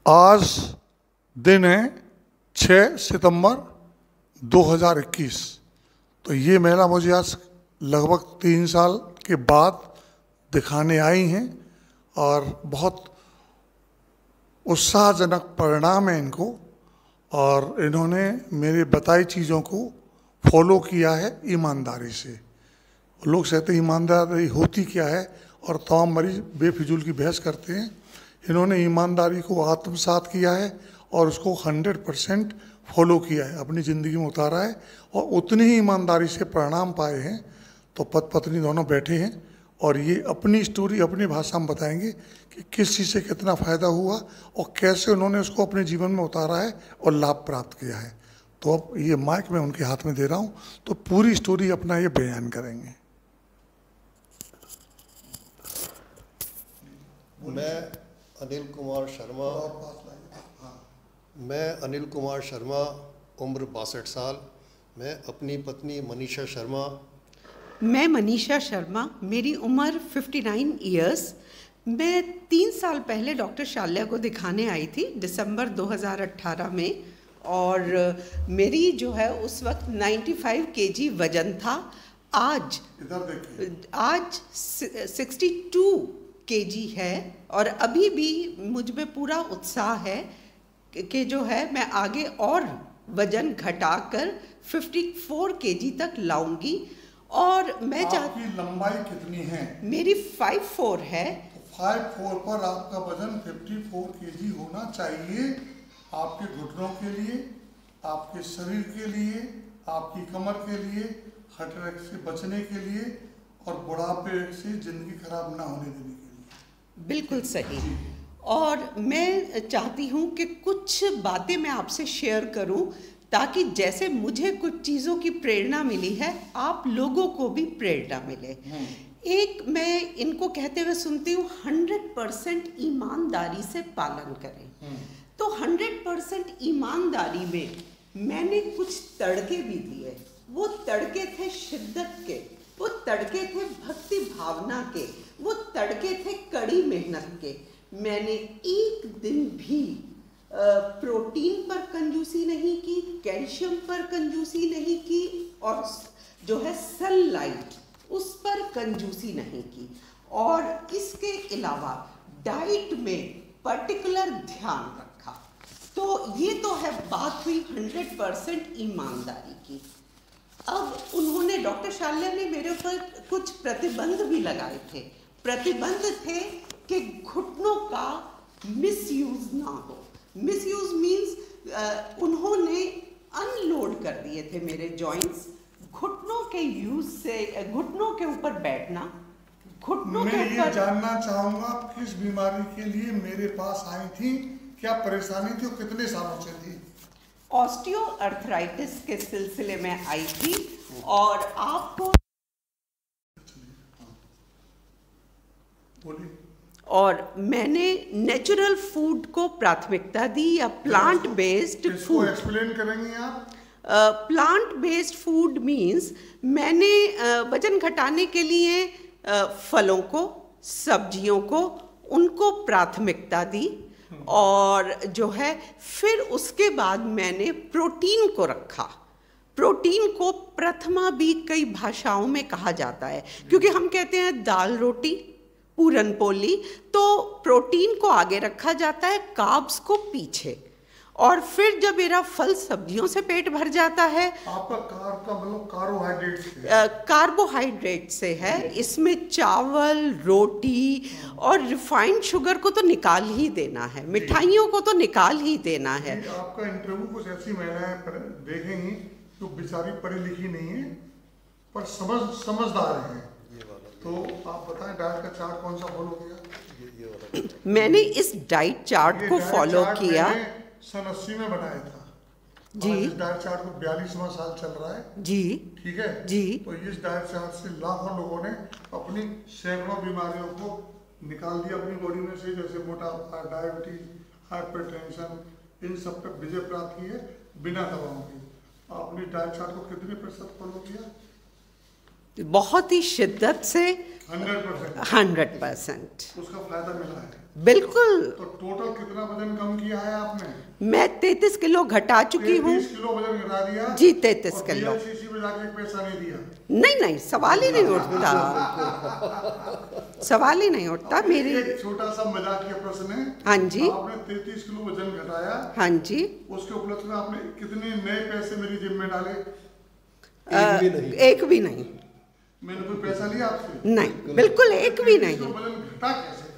आज दिन है 6 सितंबर 2021। तो ये महिला मुझे आज लगभग 3 साल के बाद दिखाने आई हैं और बहुत उत्साहजनक परिणाम है इनको, और इन्होंने मेरे बताई चीज़ों को फॉलो किया है ईमानदारी से। लोग कहते हैं ईमानदारी होती क्या है, और तमाम मरीज बेफिजूल की बहस करते हैं। इन्होंने ईमानदारी को आत्मसात किया है और उसको 100% फॉलो किया है, अपनी ज़िंदगी में उतारा है, और उतनी ही ईमानदारी से परिणाम पाए हैं। तो पति पत्नी दोनों बैठे हैं और ये अपनी स्टोरी अपनी भाषा में बताएंगे कि किस चीज़ से कितना फ़ायदा हुआ और कैसे उन्होंने उसको अपने जीवन में उतारा है और लाभ प्राप्त किया है। तो अब ये माइक मैं उनके हाथ में दे रहा हूँ, तो पूरी स्टोरी अपना ये बयान करेंगे। मैं अनिल कुमार शर्मा, उम्र 62 साल। मैं अपनी पत्नी मनीषा शर्मा। मैं मनीषा शर्मा, मेरी उम्र 59 इयर्स। मैं 3 साल पहले डॉक्टर शाल्या को दिखाने आई थी दिसंबर 2018 में, और मेरी जो है उस वक्त 95 kg वजन था। आज 62 kg है, और अभी भी मुझ में पूरा उत्साह है कि जो है मैं आगे और वजन घटाकर 54 kg तक लाऊंगी। और मैं आपकी लंबाई कितनी है? मेरी 5'4" है। तो 5'4" पर आपका वजन 54 kg होना चाहिए। आपके घुटनों के लिए, आपके शरीर के लिए, आपकी कमर के लिए, हार्ट अटैक से बचने के लिए और बुढ़ापे से जिंदगी खराब ना होने देने के लिए। बिल्कुल सही। और मैं चाहती हूँ कि कुछ बातें मैं आपसे शेयर करूँ, ताकि जैसे मुझे कुछ चीज़ों की प्रेरणा मिली है, आप लोगों को भी प्रेरणा मिले। एक मैं इनको कहते हुए सुनती हूँ, 100% ईमानदारी से पालन करें। तो 100% ईमानदारी में मैंने कुछ तड़के भी दिए। वो तड़के थे शिद्दत के, वो तड़के थे भक्ति भावना के, वो तड़के थे कड़ी मेहनत के। मैंने एक दिन भी प्रोटीन पर कंजूसी नहीं की, कैल्शियम पर कंजूसी नहीं की, और जो है सनलाइट उस पर कंजूसी नहीं की। और इसके अलावा डाइट में पर्टिकुलर ध्यान रखा। तो ये तो है बात हुई 100% ईमानदारी की। अब उन्होंने, डॉक्टर शाल्या ने मेरे ऊपर कुछ प्रतिबंध भी लगाए थे। प्रतिबंध थे कि घुटनों का मिसयूज ना हो। मिसयूज मीन्स उन्होंने अनलोड कर दिए थे मेरे जॉइंट्स। घुटनों के यूज से, घुटनों के ऊपर बैठना, घुटनों के ऊपर। मैं ये जानना चाहूंगा किस बीमारी के लिए मेरे पास आई थी, क्या परेशानी थी और कितने सालों से थी? ऑस्टियोआर्थराइटिस के सिलसिले में आई थी। और आपको बोलिए। और मैंने नेचुरल फूड को प्राथमिकता दी, या प्लांट बेस्ड फूड। एक्सप्लेन करेंगे आप? प्लांट बेस्ड फूड मीन्स मैंने वजन घटाने के लिए फलों को, सब्जियों को, उनको प्राथमिकता दी। और जो है फिर उसके बाद मैंने प्रोटीन को रखा। प्रोटीन को प्रथमा भी कई भाषाओं में कहा जाता है, क्योंकि हम कहते हैं दाल रोटी, पूरन पोली, तो प्रोटीन को आगे रखा जाता है, कार्ब्स को पीछे। और फिर जब मेरा फल सब्जियों से पेट भर जाता है। आपका कार्ब का मतलब कार्बोहाइड्रेट से? कार्बोहाइड्रेट से है। इसमें चावल, रोटी और रिफाइंड शुगर को तो निकाल ही देना है, मिठाइयों को तो निकाल ही देना है। आपका इंटरव्यू कुछ ऐसी महिलाएं देखेंगी जो बेचारी पढ़ी लिखी नहीं है पर समझदार हैं। तो आप बताएं डाइट का चार्ट कौन सा फॉलो किया? मैंने इस डाइट चार्ट को फॉलो किया। सन 80 में बनाया था जी। इस डाइट चार्ट को 42वां साल चल रहा है जी। ठीक है जी। तो इस डाइट चार्ट से लाखों लोगों ने अपनी सैकड़ों बीमारियों को निकाल दिया अपनी बॉडी में से, जैसे मोटापा, डायबिटीज, हाइपरटेंशन, इन सब पे विजय प्राप्त की है बिना दवाओं की। आपने डाइट चार्ट को कितने % फॉलो किया? बहुत ही शिद्दत से 100%। उसका फायदा मिला है? बिल्कुल। तो टोटल कितना वजन कम किया है आपने? मैं 33 किलो घटा चुकी हूँ। 33 किलो वजन घटा दिया जी, 33 किलो। BLCC में जाके एक पैसा नहीं दिया? नहीं, सवाल ही नहीं उठता, सवाल ही नहीं उठता। मेरी एक छोटा सा मजाकिया प्रश्न है। हाँ जी। आपने 33 किलो वजन घटाया। हाँ जी। उसके उपलक्ष्य में आपने कितने नए पैसे मेरी जेब में डाले? एक भी नहीं। मैंने कोई पैसा लिया आपसे? नहीं, बिल्कुल एक भी नहीं। वजन घटा कैसे?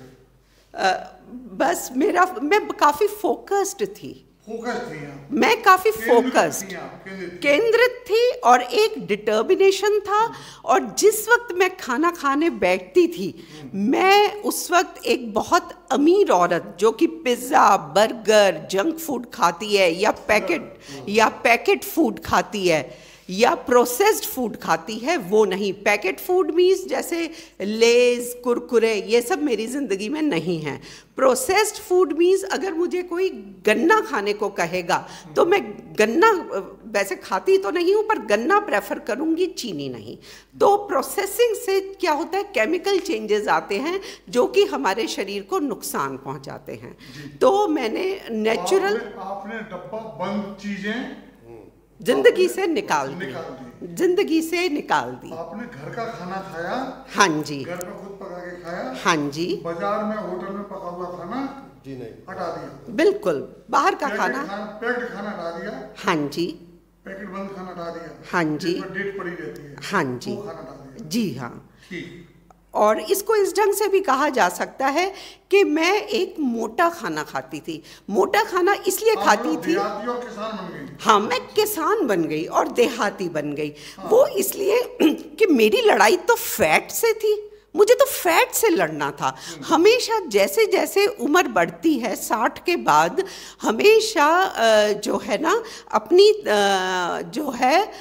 बस मैं काफी फोकस्ड थी। मैं काफी फोकस्ड, केंद्रित थी और एक डिटर्मिनेशन था। और जिस वक्त मैं खाना खाने बैठती थी, मैं उस वक्त एक बहुत अमीर औरत जो कि पिज्ज़ा, बर्गर, जंक फूड खाती है या पैकेट फूड खाती है या प्रोसेस्ड फूड खाती है, वो नहीं। पैकेट फूड मीन्स जैसे लेज, कुरकुरे, ये सब मेरी ज़िंदगी में नहीं है। प्रोसेस्ड फूड मीन्स अगर मुझे कोई गन्ना खाने को कहेगा तो मैं गन्ना वैसे खाती तो नहीं हूँ, पर गन्ना प्रेफर करूँगी, चीनी नहीं। तो प्रोसेसिंग से क्या होता है, केमिकल चेंजेस आते हैं जो कि हमारे शरीर को नुकसान पहुँचाते हैं। तो मैंने नेचुरल आपने डब्बा बंद चीज़ें जिंदगी से निकाल दी। आपने घर का खाना खाया? हाँ जी। घर में खुद पका के खाया? हाँ जी। बाजार में, होटल में पका हुआ खाना? जी नहीं, हटा दिया। बिल्कुल, बाहर का खाना, पैक्ड खाना हटा दिया? हाँ जी। पैकेट बंद खाना हटा दिया? हाँ जी। डेट पड़ी रहती है? हाँ जी। वो खाना हटा दिया? जी हाँ। ठीक। और इसको इस ढंग से भी कहा जा सकता है कि मैं एक मोटा खाना खाती थी। मोटा खाना इसलिए खाती थी, देहाती और किसान बन गई। हाँ, मैं किसान बन गई और देहाती बन गई। वो इसलिए कि मेरी लड़ाई तो फैट से थी, मुझे तो फैट से लड़ना था। हमेशा जैसे जैसे उम्र बढ़ती है, 60 के बाद हमेशा जो है ना, अपनी जो है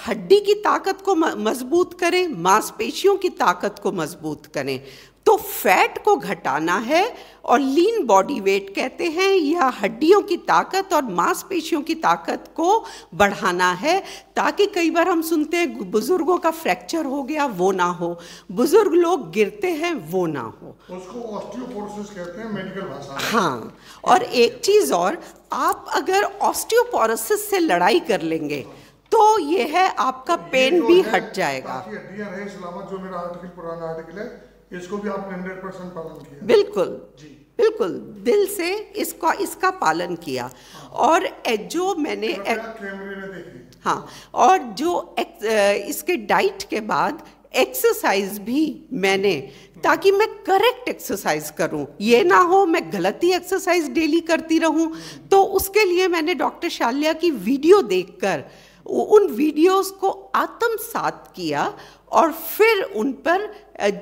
हड्डी की ताकत को मजबूत करें, मांसपेशियों की ताकत को मजबूत करें। तो फैट को घटाना है और लीन बॉडी वेट कहते हैं, या हड्डियों की ताकत और मांसपेशियों की ताकत को बढ़ाना है, ताकि कई बार हम सुनते हैं बुजुर्गों का फ्रैक्चर हो गया, वो ना हो, बुजुर्ग लोग गिरते हैं, वो ना हो। उसको ऑस्टियोपोरोसिस कहते हैं मेडिकल भाषा में। हाँ, और एक चीज़ और, आप अगर ऑस्टियोपोरोसिस से लड़ाई कर लेंगे तो ये है, आपका पेन भी हट जाएगा। हड्डियां रहे सलामत, जो मेरा आर्टिकल, पुराना आर्टिकल है, इसको भी आपने 100% पालन किया? बिल्कुल जी, बिल्कुल दिल से इसका पालन किया। और जो मैंने कैमरे में देखे, हाँ, और जो इसके डाइट के बाद एक्सरसाइज भी मैंने, ताकि मैं करेक्ट एक्सरसाइज करूं, ये ना हो मैं गलती एक्सरसाइज डेली करती रहूं। तो उसके लिए मैंने डॉक्टर शाल्या की वीडियो देखकर उन वीडियोस को आत्मसात किया और फिर उन पर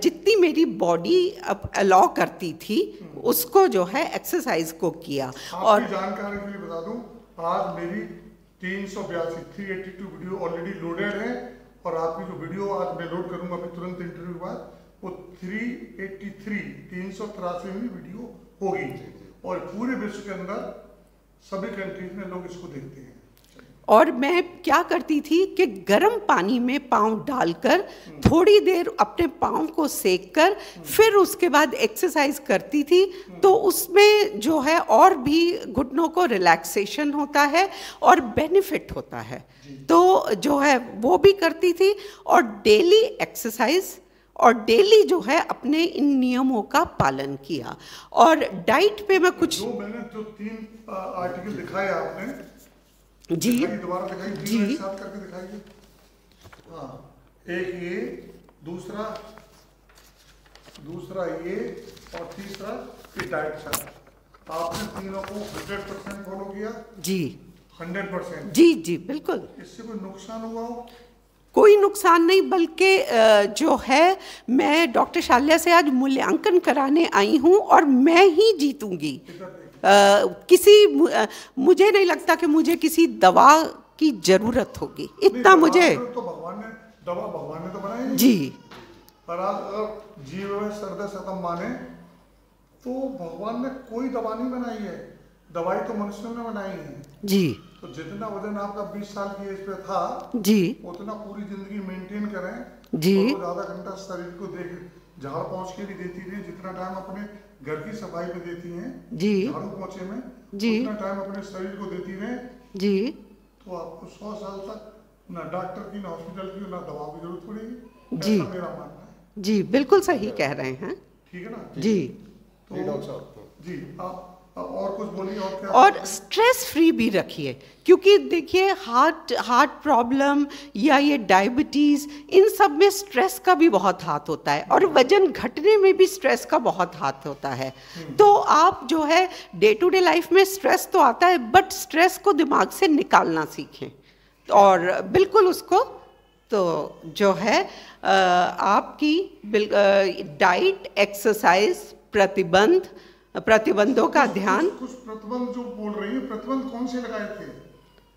जितनी मेरी बॉडी अलाउ करती थी उसको जो है एक्सरसाइज को किया। और जानकारी के लिए बता दूं, आज मेरी 382 वीडियो ऑलरेडी लोडेड है, और आपकी जो वीडियो आज मैं लोड करूंगा अभी तुरंत इंटरव्यू के बाद, वो 383 वीडियो होगी, और पूरे विश्व के अंदर सभी कंट्रीज में लोग इसको देखते हैं। और मैं क्या करती थी कि गर्म पानी में पाँव डालकर थोड़ी देर अपने पाँव को सेककर फिर उसके बाद एक्सरसाइज करती थी। तो उसमें जो है और भी घुटनों को रिलैक्सेशन होता है और बेनिफिट होता है, तो जो है वो भी करती थी। और डेली एक्सरसाइज और डेली जो है अपने इन नियमों का पालन किया। और डाइट पे मैं कुछ, मैंने जो 3 आर्टिकल दिखाए आपने, जी दोबारा दिखाइए, जी एक साथ करके दिखाइए। हाँ, एक ये, दूसरा ये, और तीसरा ये डाइट चार्ट। आपने तीनों को 100% फॉलो किया? जी 100%। जी बिल्कुल। इससे कोई नुकसान हुआ हो? कोई नुकसान नहीं, बल्कि जो है मैं डॉक्टर शाल्या से आज मूल्यांकन कराने आई हूँ और मैं ही जीतूंगी। मुझे नहीं लगता कि मुझे किसी दवा की जरूरत होगी, इतना मुझे। तो भगवान ने तो बनाई नहीं। जी, और अगर जीव सर्द सतम माने तो भगवान ने कोई दवा नहीं बनाई है, दवाई तो मनुष्यों ने बनाई है। जी, तो जितना वजन आपका 20 साल की एज पे था, जी, उतना पूरी जिंदगी मेंटेन करें जी। और रोज आधा घंटा शरीर को देख झाड़ पोंछ के भी देती रहे, जितना टाइम अपने घर की सफाई में देती हैं जी झाड़ू पोंछे में, जी उतना टाइम अपने शरीर को देती रहे, जी तो आपको 100 साल तक ना डॉक्टर की, ना हॉस्पिटल की, ना दवा की जरूरत पड़ेगी। जी। ऐसा मेरा मानना है। जी, बिल्कुल सही कह रहे हैं। ठीक है ना? जी। जी डॉक्टर साहब। जी आप और कुछ बोलिए और क्या? और स्ट्रेस फ्री भी रखिए, क्योंकि देखिए हार्ट प्रॉब्लम या ये डायबिटीज़, इन सब में स्ट्रेस का भी बहुत हाथ होता है, और वजन घटने में भी स्ट्रेस का बहुत हाथ होता है। तो आप जो है डे टू डे लाइफ में स्ट्रेस तो आता है, बट स्ट्रेस को दिमाग से निकालना सीखें, और बिल्कुल उसको तो जो है आपकी डाइट, एक्सरसाइज, प्रतिबंधों का ध्यान। कुछ प्रतिबंध जो बोल रही है, प्रतिबंध कौन से लगाए थे?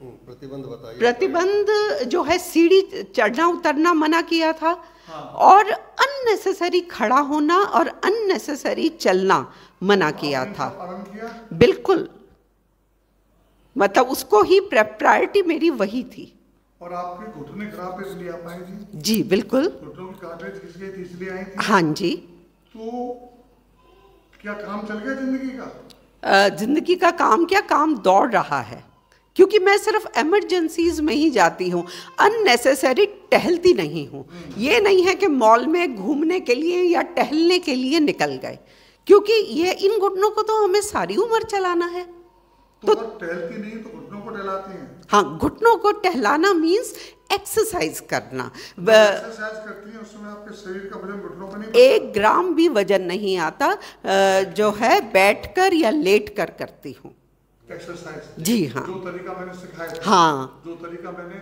प्रतिबंध बताइए। प्रतिबंध जो है सीढ़ी चढ़ना उतरना मना किया था। हाँ। और अननेसेसरी खड़ा होना और अननेसेसरी चलना मना किया था। पालन किया? बिल्कुल, मतलब उसको ही प्रायोरिटी मेरी वही थी। और आपके घुटने खराब थे इसलिए आप आई थी? जी बिल्कुल। घुटनों की कार्टेज घिस गई थी इसलिए आई थी? हाँ जी। तो क्या काम चल गया जिंदगी का? जिंदगी का काम क्या, काम दौड़ रहा है, क्योंकि मैं सिर्फ इमरजेंसीज में ही जाती हूँ, अननेसेसरी टहलती नहीं हूँ। ये नहीं है कि मॉल में घूमने के लिए या टहलने के लिए निकल गए, क्योंकि ये इन घुटनों को तो हमें सारी उम्र चलाना है। तो टहलती नहीं तो घुटनों को टहलाती हैं? हाँ, घुटनों को टहलाना मीन्स एक्सरसाइज करना। एक्सरसाइज करती हैं उसमें आपके शरीर का वजन घुटनों पर नहीं पड़ता? 1 ग्राम भी वजन नहीं आता, जो है बैठकर या लेटकर करती हूँ एक्सरसाइज। जी हाँ। जो तरीका मैंने सिखाया था, हाँ, जो तरीका मैंने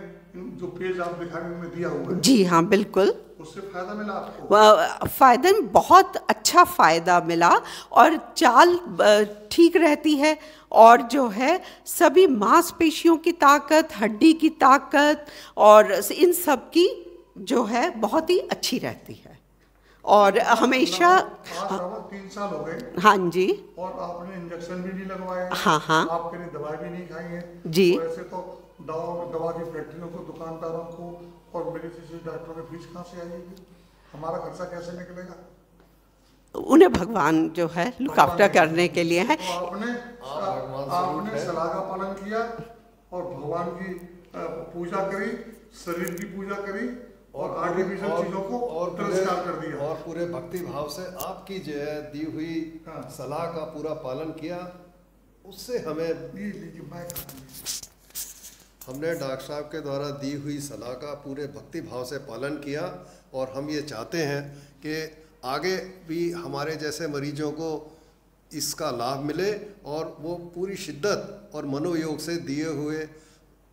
जो पेज आप दिखा रहे हैं उनमें दिया हुआ है, जी हाँ बिल्कुल। उससे फायदा मिला आपको? फ़ायदा, बहुत अच्छा फ़ायदा मिला, और चाल ठीक रहती है, और जो है सभी मांसपेशियों की ताकत, हड्डी की ताकत और इन सब की जो है बहुत ही अच्छी रहती है। और हमेशा 3 साल हो गए। हाँ जी। और आपने इंजेक्शन भी नहीं लगवाया? हाँ हाँ। आपके लिए दवाई भी नहीं खाई है? जी। तो ऐसे तो दवा की फैक्ट्रियों को, दुकानदारों को और मेरे जैसे डॉक्टरों में फीस कहाँ से आएगी? हमारा खर्चा कैसे निकलेगा? उन्हें भगवान जो है लुक आफ्टर करने के लिए है। तो आपने सलाह का पालन किया और भगवान की पूजा करी, शरीर की पूजा करी, और आर्टिफिशियल चीजों को तिरस्कार कर दिया, और पूरे भक्ति भाव से आपकी जो है दी हुई सलाह का पूरा पालन किया। उससे हमें हमने डॉक्टर साहब के द्वारा दी हुई सलाह का पूरे भक्ति भाव से पालन किया, और हम ये चाहते हैं कि आगे भी हमारे जैसे मरीजों को इसका लाभ मिले, और वो पूरी शिद्दत और मनोयोग से दिए हुए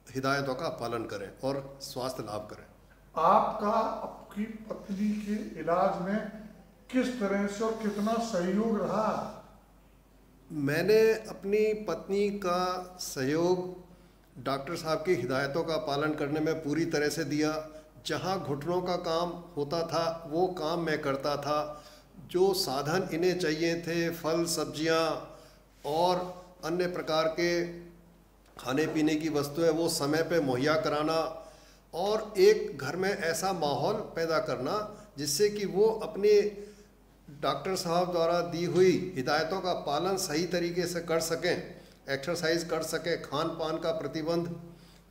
हिदायतों का पालन करें और स्वास्थ्य लाभ करें। आपका आपकी पत्नी के इलाज में किस तरह से और कितना सहयोग रहा? मैंने अपनी पत्नी का सहयोग डॉक्टर साहब की हिदायतों का पालन करने में पूरी तरह से दिया। जहाँ घुटनों का काम होता था वो काम मैं करता था। जो साधन इन्हें चाहिए थे, फल सब्जियाँ और अन्य प्रकार के खाने पीने की वस्तुएं, वो समय पे मुहैया कराना, और एक घर में ऐसा माहौल पैदा करना जिससे कि वो अपने डॉक्टर साहब द्वारा दी हुई हिदायतों का पालन सही तरीके से कर सकें, एक्सरसाइज कर सकें, खान पान का प्रतिबंध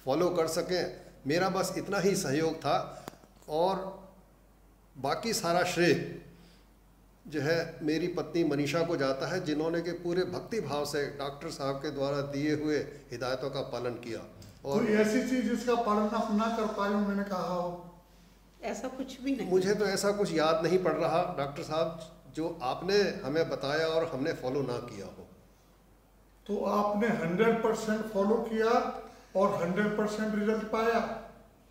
फॉलो कर सकें। मेरा बस इतना ही सहयोग था, और बाकी सारा श्रेय जो है मेरी पत्नी मनीषा को जाता है, जिन्होंने के पूरे भक्ति भाव से डॉक्टर साहब के द्वारा दिए हुए हिदायतों का पालन किया। और कोई ऐसी चीज जिसका पालन आप ना कर पाए हो, मैंने कहा हो? ऐसा कुछ भी नहीं। मुझे तो ऐसा कुछ याद नहीं पड़ रहा डॉक्टर साहब, जो आपने हमें बताया और हमने फॉलो ना किया हो। तो आपने 100% फॉलो किया और 100% रिजल्ट पाया?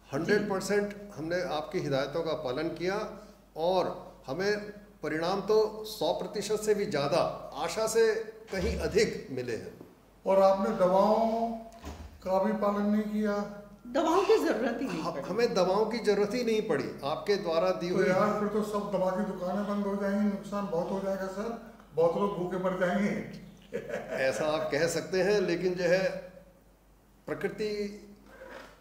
100% हमने आपकी हिदायतों का पालन किया, और हमें परिणाम तो 100% से भी ज़्यादा, आशा से कहीं अधिक मिले हैं। और आपने दवाओं का भी पालन नहीं किया? दवाओं की जरूरत ही नहीं पड़ी। हमें दवाओं की जरूरत ही नहीं पड़ी, आपके द्वारा दी हुई। तो यार फिर तो सब दवा की दुकानें बंद हो जाएंगी, नुकसान बहुत हो जाएगा सर, बहुत लोग भूखे मर जाएंगे। ऐसा आप कह सकते हैं, लेकिन जो है प्रकृति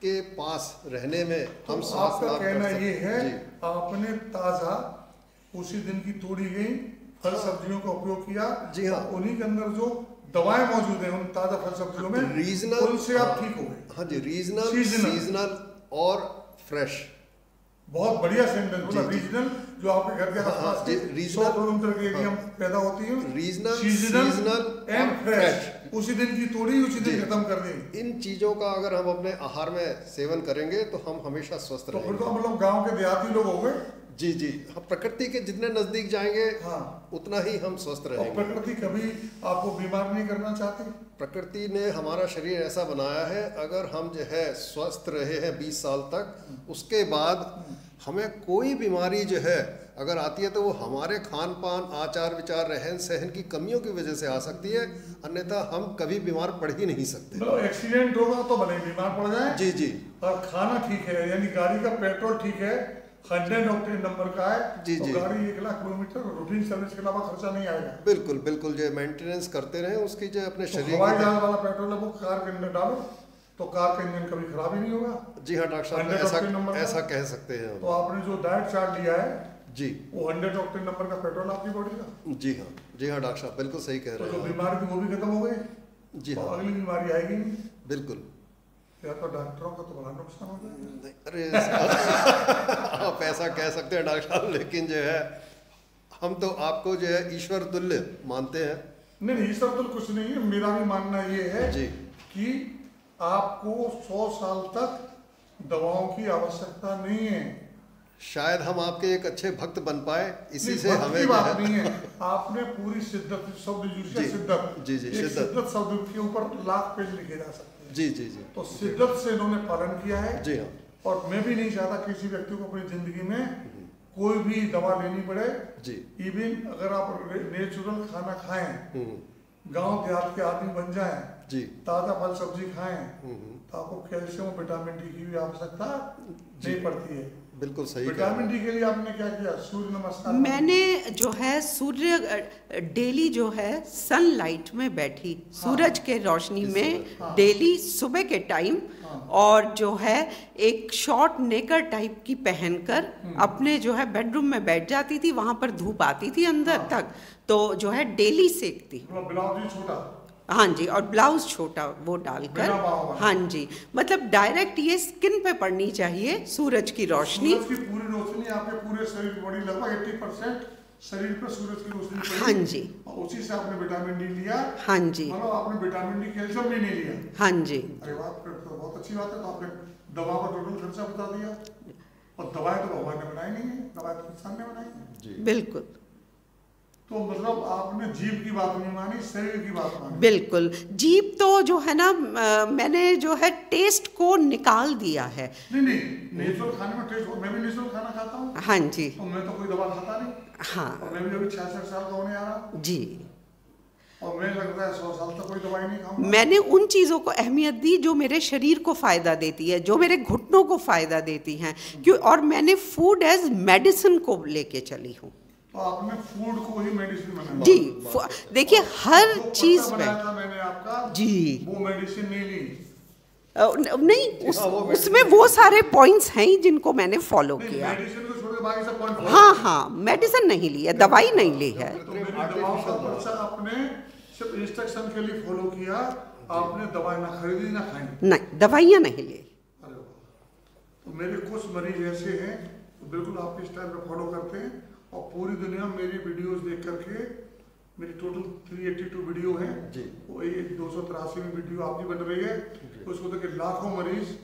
के पास रहने में हम तो स्वास्थ्य आपका लाभ कर कहना सकते ये है जी। आपने ताजा उसी दिन की तोड़ी गई फल सब्जियों का उपयोग किया। जी हाँ। और उन्हीं के अंदर जो दवाएं मौजूद हैं उन ताजा फल सब्जियों में, रीजनल, उनसे आप ठीक हो गए। हाँ जी, रीजनल, सीजनल। सीजनल और फ्रेश। बहुत बढ़िया सेंटेंस बोला। जी, जी। रीजनल जो आपके घर के आसपास जी, के रीजनल, 100 किलोमीटर के एरिया में पैदा होती है, रीजनल, सीजनल सीजनल एंड और फ्रेश, उसी दिन की तोड़ी उसी दिन जी। खत्म कर देंगे। इन चीजों का अगर हम अपने आहार में सेवन करेंगे तो हम हमेशा स्वस्थ तो फिर रहेंगे। तो मतलब गांव के देहाती लोग हो गए। जी जी, हम प्रकृति के जितने नजदीक जाएंगे हाँ। उतना ही हम स्वस्थ और रहेंगे। प्रकृति कभी आपको बीमार नहीं करना चाहती। प्रकृति ने हमारा शरीर ऐसा बनाया है, अगर हम जो है स्वस्थ रहे हैं 20 साल तक, उसके बाद हमें कोई बीमारी जो है अगर आती है तो वो हमारे खान पान, आचार विचार, रहन सहन की कमियों की वजह से आ सकती है, अन्यथा हम कभी बीमार पड़ ही नहीं सकते। मतलब एक्सीडेंट होगा तो भले ही बीमार पड़ जाए। जी जी और खाना ठीक है, यानी गाड़ी का पेट्रोल ठीक है, 100 ऑक्टेन नंबर का है, जी, तो जी। गाड़ी 1 लाख किलोमीटर रूटीन सर्विस के अलावा खर्चा नहीं आएगा। बिल्कुल बिल्कुल, जो मेंटेनेंस करते रहे उसकी जो अपने तो शरीर हवाई की। जहाज वाला पेट्रोल है वो कार के अंदर डालो तो कार का इंजन कभी खराब ही नहीं होगा। जी हाँ डॉक्टर साहब, 100 ऑक्टेन नंबर का। ऐसा कह सकते हैं तो हम। आपने जो डाइट चार्ट लिया है जी वो 100 ऑक्टेन नंबर का पेट्रोल आपकी बॉडी का। जी हाँ, जी हाँ डॉक्टर साहब, बिल्कुल सही कह तो रहे जो हैं आप। बीमारी थी वो भी खत्म हो गई। जी तो हाँ अगली बीमारी आएगी नहीं। बिल्कुल। या तो डॉक्टरों का तो बड़ा नुकसान हो जाएगा। नहीं, अरे आप ऐसा कह सकते हैं डॉक्टर साहब, लेकिन जो है हम तो आपको जो है ईश्वर तुल्य मानते हैं। नहीं नहीं, ईश्वर तो कुछ नहीं है। मेरा भी मानना ये है जी कि आपको 100 साल तक दवाओं की आवश्यकता नहीं है। शायद हम आपके एक अच्छे भक्त बन पाए, इसी नहीं, से भक्त हमें की जो बात है नहीं है। आपने पूरी शिद्दत शब्द यूज किया, जी, शिद्दत। जी, जी, एक शिद्दत। शिद्दत शब्द के ऊपर लाख पेज लिखे जा सकते हैं। जी जी जी तो शिद्दत से इन्होंने पालन किया है। जी हाँ और मैं भी नहीं चाहता किसी व्यक्ति को अपनी जिंदगी में कोई भी दवा लेनी पड़े। जी इवन अगर आप नेचुरल खाना खाएं, गांव देहात के आदमी बन जाएं, जी ताजा फल सब्जी खाएं, तो आपको कैल्शियम और विटामिन डी की भी आवश्यकता नहीं पड़ती है। बिल्कुल सही कह रहे विटामिन हैं। डी के लिए आपने क्या किया? सूर्य नमस्कार। मैंने जो है सूर्य डेली जो है सनलाइट में बैठी, सूरज के रोशनी में हाँ। डेली सुबह के टाइम, हाँ। और जो है एक शॉर्ट नेकर टाइप की पहनकर अपने जो है बेडरूम में बैठ जाती थी। वहां पर धूप आती थी अंदर तक, तो जो है डेली सेकती। मतलब ब्लाउज भी छोटा। हाँ जी, और ब्लाउज छोटा वो डालकर। बिना बाहों वाला। हाँ जी, मतलब डायरेक्ट ये स्किन पे पड़नी चाहिए सूरज की रोशनी। सूरज की पूरी रोशनी आपके पूरे शरीर की बॉडी, लगभग 80% शरीर पर सूरज की रोशनी पड़ी। हाँ जी। और उसी से आपने विटामिन डी लिया। हाँ जी। मतलब आपने विटामिन डी कैल्शियम भी नहीं लिया। हाँ जी। अरे वाह, फिर तो बहुत अच्छी बात है। तो आपने दवा का टोटल खर्चा बता दिया। और दवाएं तो भगवान ने बनाई नहीं है, दवाएं तो इंसान ने बनाई है। जी बिल्कुल तो मतलब आपने जीभ की बात नहीं मानी, शरीर की बात मानी। बिल्कुल। जीभ तो जो है ना, मैंने जो है टेस्ट को निकाल दिया है। नहीं नहीं, नेचुरल खाने में टेस्ट। मैं भी नेचुरल खाना खाता हूँ। हाँ जी। और मैं तो कोई दवा खाता नहीं। हाँ और मैं भी अभी 66 साल का होने आ रहा। जी। और मैं लगता है 100 साल तक कोई दवाई नहीं खाऊंगा। मैंने उन चीज़ों को अहमियत दी जो मेरे शरीर को फ़ायदा देती है, जो मेरे घुटनों को फ़ायदा देती हैं, क्यों। और मैंने फूड एज मेडिसिन को लेके चली हूँ। तो आपने फूड को ही मेडिसिन बनाया। जी, देखिए हर जो चीज़ पत्ता में। बनाया था मैंने आपका, जी। वो मेडिसिन नहीं ली। नहीं, हाँ, वो उसमें वो सारे पॉइंट्स हैं जिनको मैंने फॉलो नहीं, किया। मेडिसिन को छोड़ के बाकी सब पॉइंट। हाँ हाँ, मेडिसिन नहीं ली है, दवाई नहीं ली है। तो मेरी दवाओं का पर्चा आपने सिर्फ इंस्ट्रक्शन के लिए फॉलो किया। आपने दवाई ना खरीदी ना खाई। नहीं, दवाइयाँ नहीं ली। अरे वाह। तो मेरे कुछ मरीज ऐसे हैं तो बिल्कुल आपके इस टाइम पे फॉलो करते हैं। और पूरी दुनिया में मेरी वीडियोस देख करके, मेरी टोटल 382 वीडियो है जी। वो ये 283 वीडियो आपकी बन रही है। उसको देख के लाखों मरीज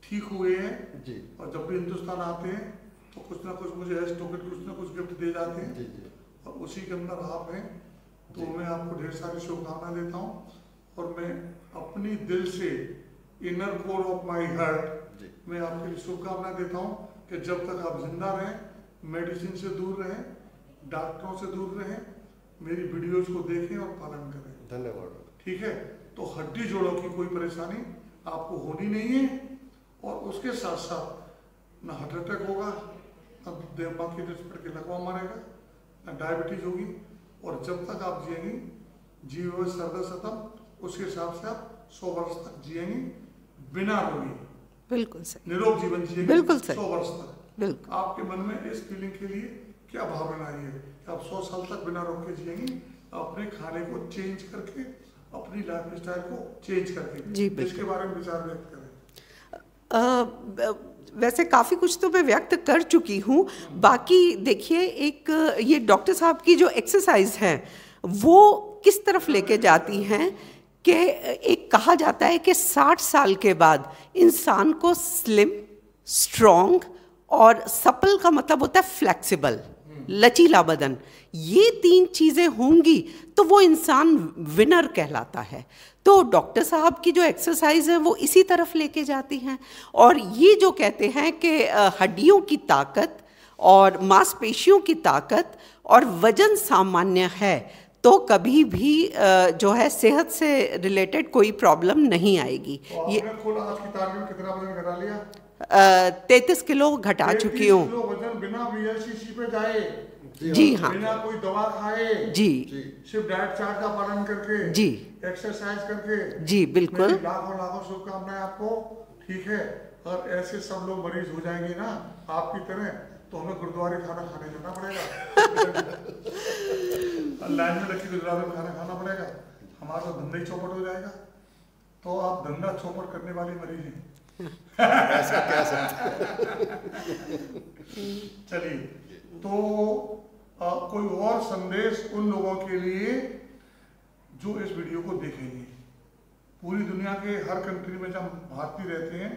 ठीक हुए हैं। जी और जब भी हिंदुस्तान आते हैं तो कुछ ना कुछ मुझे एज टोकन कुछ ना कुछ गिफ्ट दे जाते हैं। जी जी और उसी के अंदर आप हैं। तो जी। मैं आपको ढेर सारी शुभकामनाएं देता हूँ। और मैं अपनी दिल से, inner core of my heart, जी मैं आपके लिए शुभकामनाएं देता हूँ कि जब तक आप जिंदा रहें, मेडिसिन से दूर रहें, डॉक्टरों से दूर रहें, मेरी वीडियोस को देखें और पालन करें। धन्यवाद। ठीक है। तो हड्डी जोड़ों की कोई परेशानी आपको होनी नहीं है। और उसके साथ साथ ना हार्ट अटैक होगा, ना दिमाग की नस के लकवा मारेगा, ना डायबिटीज होगी। और जब तक आप जिएंगी, जीव सरदा सतम, उसके हिसाब से आप 100 वर्ष तक जिएंगी। बिना रोगी, बिल्कुल सही, निरोग जीवन जिएंगे, बिल्कुल सही, 100 वर्ष तक। बिल्कुल। आपके मन में इस फीलिंग के लिए क्या भावना आई है कि आप 100 साल तक बिना रोग के जिएंगी, अपने खाने को चेंज करके, अपनी लाइफ स्टाइल को चेंज करके? जी, इसके बारे में विचार व्यक्त करें। वैसे काफ़ी कुछ तो मैं व्यक्त कर चुकी हूँ। बाकी देखिए, एक ये डॉक्टर साहब की जो एक्सरसाइज है वो किस तरफ लेके जाती हैं कि एक कहा जाता है कि 60 साल के बाद इंसान को स्लिम, स्ट्रॉन्ग और सपल का मतलब होता है फ्लेक्सिबल, लचीला बदन, ये 3 चीज़ें होंगी तो वो इंसान विनर कहलाता है। तो डॉक्टर साहब की जो एक्सरसाइज है वो इसी तरफ लेके जाती हैं। और ये जो कहते हैं कि हड्डियों की ताकत और मांसपेशियों की ताकत और वजन सामान्य है तो कभी भी जो है सेहत से रिलेटेड कोई प्रॉब्लम नहीं आएगी। तो ये आज की तारीख में कितना वजन घटा लिया? 33 किलो घटा चुकी हूँ। वजन बिना VLCC पे जाए, जी हाँ, बिना कोई दवा खाए, जी, सिर्फ डाइट चार्ट का पालन करके, जी, एक्सरसाइज करके। जी बिल्कुल। लाखों लाखों शुभकामनाएं आपको, ठीक है। और ऐसे सब लोग मरीज हो जाएंगे ना आपकी तरह, तो हमें गुरुद्वारे खाना खाने जाना पड़ेगा। लाइन में रखी गुरुद्वारे में खाना खाना पड़ेगा, हमारा तो धंधा ही चौपट हो जाएगा। तो आप धंधा चौपट करने वाली मरीज हैं। ऐसा कह सकते। चलिए, तो कोई और संदेश उन लोगों के लिए जो इस वीडियो को देखेंगे? पूरी दुनिया के हर कंट्री में जब भारतीय रहते हैं,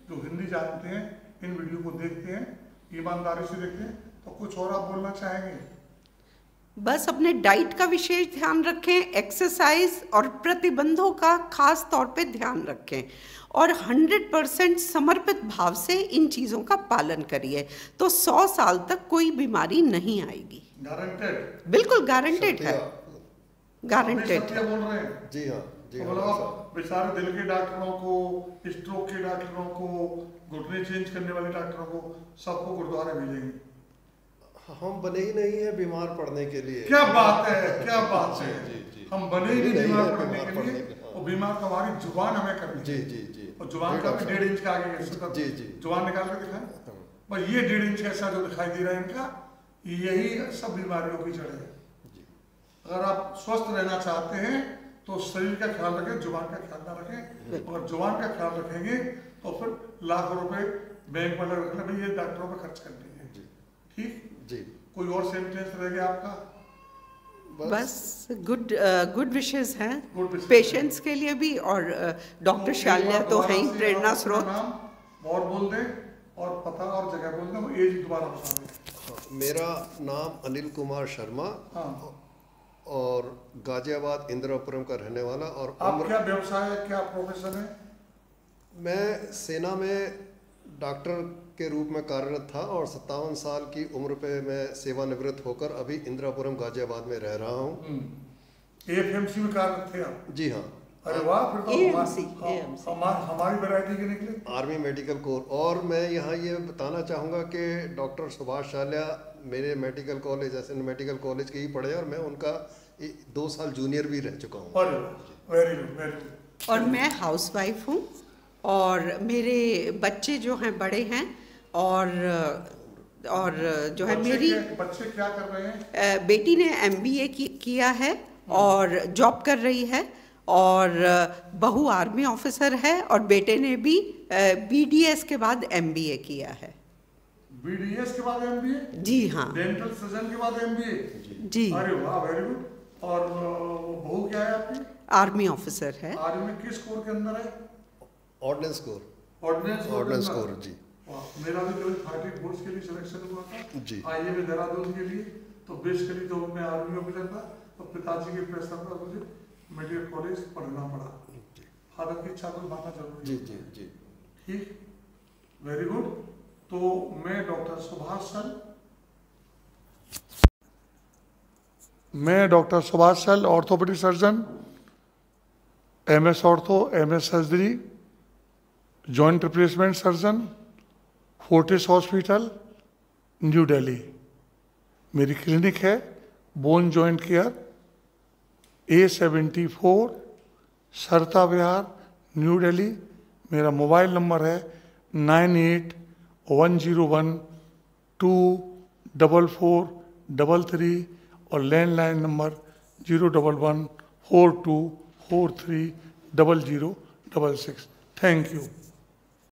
जो हिंदी जानते हैं, इन वीडियो को देखते हैं, ईमानदारी से देखते हैं, तो कुछ और आप बोलना चाहेंगे? बस अपने डाइट का विशेष ध्यान रखें, एक्सरसाइज और प्रतिबंधों का खास तौर पे ध्यान रखें और 100% समर्पित भाव से इन चीज़ों का पालन करिए, तो 100 साल तक कोई बीमारी नहीं आएगी। गारंटेड? बिल्कुल गारंटेड है, गारंटेड। बोल रहे हैं? जी हाँ, जी हाँ। मतलब बेचारे दिल के डॉक्टरों को, स्ट्रोक के डॉक्टरों को, घुटने चेंज करने वाले डॉक्टरों को, सबको गुरुद्वारे भेजेंगे? हम बने ही नहीं है बीमार पड़ने के लिए। क्या बात है, क्या बात है। जी। हम बने ही नहीं बीमार पड़ने के लिए, और बीमार तो हमारी जुबान हमें करनी है। जी जी जी। और जुबान का भी 1.5 इंच का आगे है। जी जी। जुबान निकाल के दिखाएं, बस ये 1.5 इंच ऐसा जो दिखाई दे रहा है इनका, यही सब बीमारियों की जड़ है। अगर आप स्वस्थ रहना चाहते हैं तो शरीर का ख्याल रखें, जुबान का ख्याल ना रखें। अगर जुबान का ख्याल रखेंगे तो फिर लाखों रुपए बैंक में रखना, भाई ये डॉक्टरों पर खर्च कर देंगे। ठीक जी। कोई और सेंटेंस रह गया आपका? बस गुड विशेस हैं पेशेंट्स के लिए भी, और डॉक्टर शाल्या तो हैं ही प्रेरणा स्रोत। और बोल दें और पता और जगह बोल दें, एज दोबारा बता दें। मेरा नाम अनिल कुमार शर्मा। हाँ। और गाजियाबाद इंदिरापुरम का रहने वाला। और आप क्या व्यवसाय है, क्या प्रोफेशन है? मैं सेना में डॉक्टर के रूप में कार्यरत था और 57 साल की उम्र पे मैं सेवानिवृत्त होकर अभी इंदिरापुरम गाजियाबाद में रह रहा हूँ। AFMC में कार्यरत थे आप? जी हाँ। अरे वाह, फिर तो AMC हमारी वैरायटी के निकले। Army medical corps. और मैं यहाँ ये बताना चाहूँगा कि डॉक्टर सुभाष शाल्या मेरे medical college, SN medical college के ही पढ़े और मैं उनका 2 साल जूनियर भी रह चुका हूँ। Very good, very good. और मैं हाउसवाइफ हूँ और मेरे बच्चे जो हैं बड़े हैं, और जो है मेरी बच्चे क्या कर रहे हैं? बेटी ने MBA किया है और जॉब कर रही है, और बहू आर्मी ऑफिसर है, और बेटे ने भी BDS के बाद MBA किया है। BDS के बाद MBA? जी हाँ। डेंटल सर्जन के बाद MBA? जी। अरे वाह, वेरी गुड। और बहू क्या है आपकी? आर्मी ऑफिसर है। आर्मी में किस कोर के अंदर है? Ordnance corps. ऑर्डिनेंस कोर जी। मेरा भी कभी 30 बोर्ड्स के लिए सिलेक्शन हुआ था जी। IAM में देहरादून के लिए, तो बेसिकली तो मैं आर्मी ऑफिसर था, तो पिताजी के प्रेशर पर मुझे मेडिकल कॉलेज पढ़ना पड़ा। फादर की इच्छा को मानना जरूरी जी है। जी जी। ठीक, वेरी गुड। तो मैं डॉक्टर सुभाष सल, orthopaedic surgeon, MS ortho, MS surgery, joint replacement surgeon, Fortis hospital, new Delhi. मेरी क्लिनिक है बोन जॉइंट केयर, A74 सरता विहार, न्यू दिल्ली। मेरा मोबाइल नंबर है 9810124433 और लैंडलाइन नंबर 01142430066। Thank you.